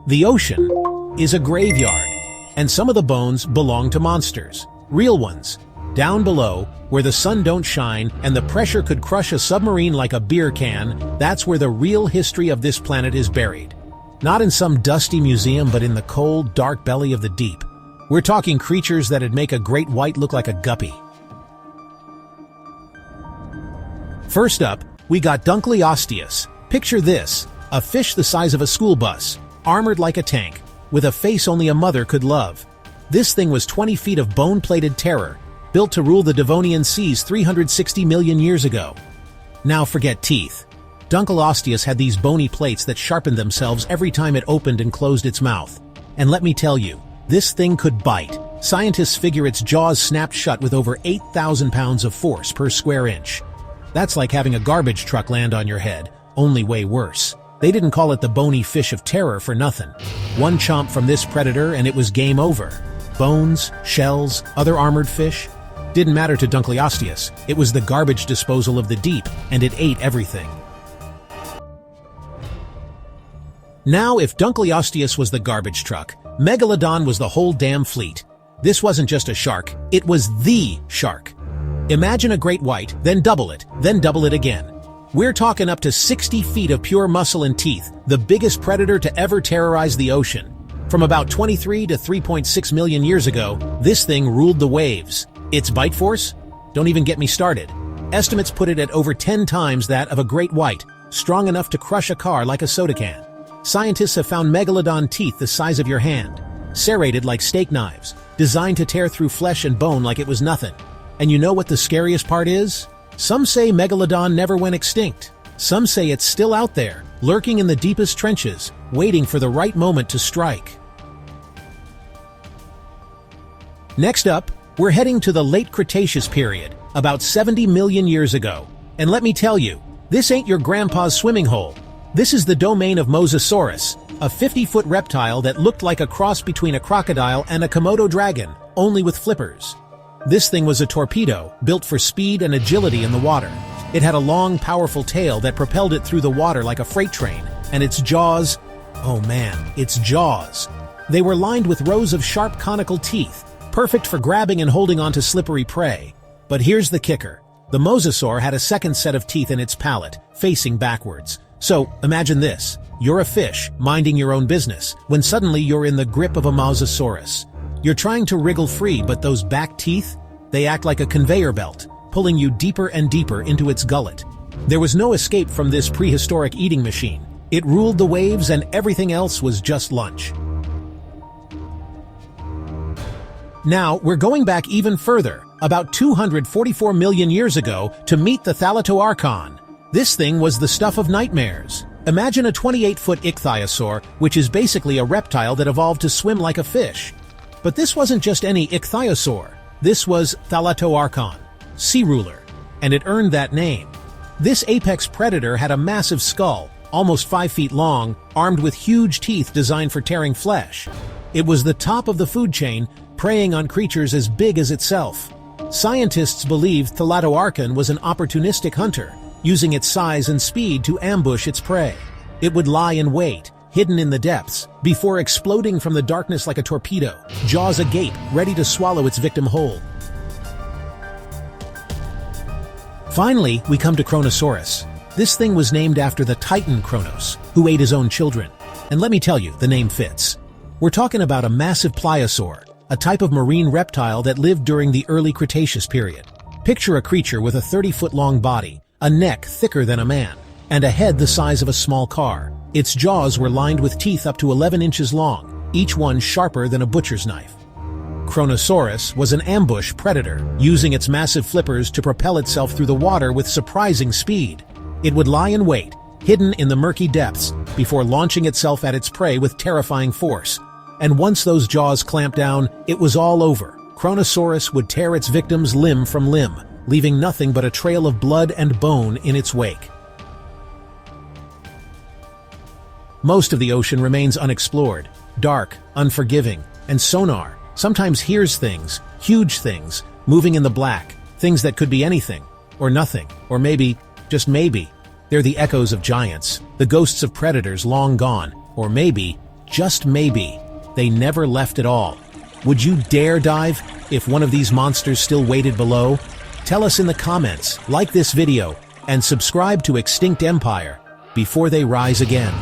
The ocean is a graveyard, and some of the bones belong to monsters, real ones. Down below, where the sun don't shine and the pressure could crush a submarine like a beer can, that's where the real history of this planet is buried. Not in some dusty museum, but in the cold, dark belly of the deep. We're talking creatures that'd make a great white look like a guppy. First up, we got Dunkleosteus. Picture this, a fish the size of a school bus, armored like a tank, with a face only a mother could love. This thing was 20 feet of bone-plated terror, built to rule the Devonian seas 360 million years ago. Now forget teeth. Dunkleosteus had these bony plates that sharpened themselves every time it opened and closed its mouth. And let me tell you, this thing could bite. Scientists figure its jaws snapped shut with over 8,000 pounds of force per square inch. That's like having a garbage truck land on your head, only way worse. They didn't call it the bony fish of terror for nothing. One chomp from this predator and it was game over. Bones, shells, other armored fish. Didn't matter to Dunkleosteus. It was the garbage disposal of the deep, and it ate everything. Now, if Dunkleosteus was the garbage truck, Megalodon was the whole damn fleet. This wasn't just a shark, it was the shark. Imagine a great white, then double it again. We're talking up to 60 feet of pure muscle and teeth, the biggest predator to ever terrorize the ocean. From about 23 to 3.6 million years ago, this thing ruled the waves. Its bite force? Don't even get me started. Estimates put it at over 10 times that of a great white, strong enough to crush a car like a soda can. Scientists have found megalodon teeth the size of your hand, serrated like steak knives, designed to tear through flesh and bone like it was nothing. And you know what the scariest part is? Some say Megalodon never went extinct. Some say it's still out there, lurking in the deepest trenches, waiting for the right moment to strike. Next up, we're heading to the late Cretaceous period, about 70 million years ago. And let me tell you, this ain't your grandpa's swimming hole. This is the domain of Mosasaurus, a 50-foot reptile that looked like a cross between a crocodile and a Komodo dragon, only with flippers. This thing was a torpedo, built for speed and agility in the water. It had a long, powerful tail that propelled it through the water like a freight train, and its jaws, oh man, its jaws. They were lined with rows of sharp conical teeth, perfect for grabbing and holding onto slippery prey. But here's the kicker. The mosasaur had a second set of teeth in its palate, facing backwards. So, imagine this. You're a fish, minding your own business, when suddenly you're in the grip of a Mosasaurus. You're trying to wriggle free, but those back teeth, they act like a conveyor belt, pulling you deeper and deeper into its gullet. There was no escape from this prehistoric eating machine. It ruled the waves and everything else was just lunch. Now, we're going back even further, about 244 million years ago, to meet the Archon. This thing was the stuff of nightmares. Imagine a 28-foot ichthyosaur, which is basically a reptile that evolved to swim like a fish. But this wasn't just any ichthyosaur. This was Archon, sea ruler, and it earned that name. This apex predator had a massive skull, almost 5 feet long, armed with huge teeth designed for tearing flesh. It was the top of the food chain, preying on creatures as big as itself. Scientists believed Archon was an opportunistic hunter, using its size and speed to ambush its prey. It would lie in wait, hidden in the depths, before exploding from the darkness like a torpedo, jaws agape, ready to swallow its victim whole. Finally, we come to Chronosaurus. This thing was named after the Titan Kronos, who ate his own children. And let me tell you, the name fits. We're talking about a massive pliosaur, a type of marine reptile that lived during the early Cretaceous period. Picture a creature with a 30-foot-long body, a neck thicker than a man, and a head the size of a small car. Its jaws were lined with teeth up to 11 inches long, each one sharper than a butcher's knife. Chronosaurus was an ambush predator, using its massive flippers to propel itself through the water with surprising speed. It would lie in wait, hidden in the murky depths, before launching itself at its prey with terrifying force. And once those jaws clamped down, it was all over. Chronosaurus would tear its victims limb from limb, leaving nothing but a trail of blood and bone in its wake. Most of the ocean remains unexplored, dark, unforgiving, and sonar sometimes hears things, huge things, moving in the black, things that could be anything, or nothing, or maybe, just maybe, they're the echoes of giants, the ghosts of predators long gone, or maybe, just maybe, they never left at all. Would you dare dive if one of these monsters still waited below? Tell us in the comments, like this video, and subscribe to Extinct Empire before they rise again.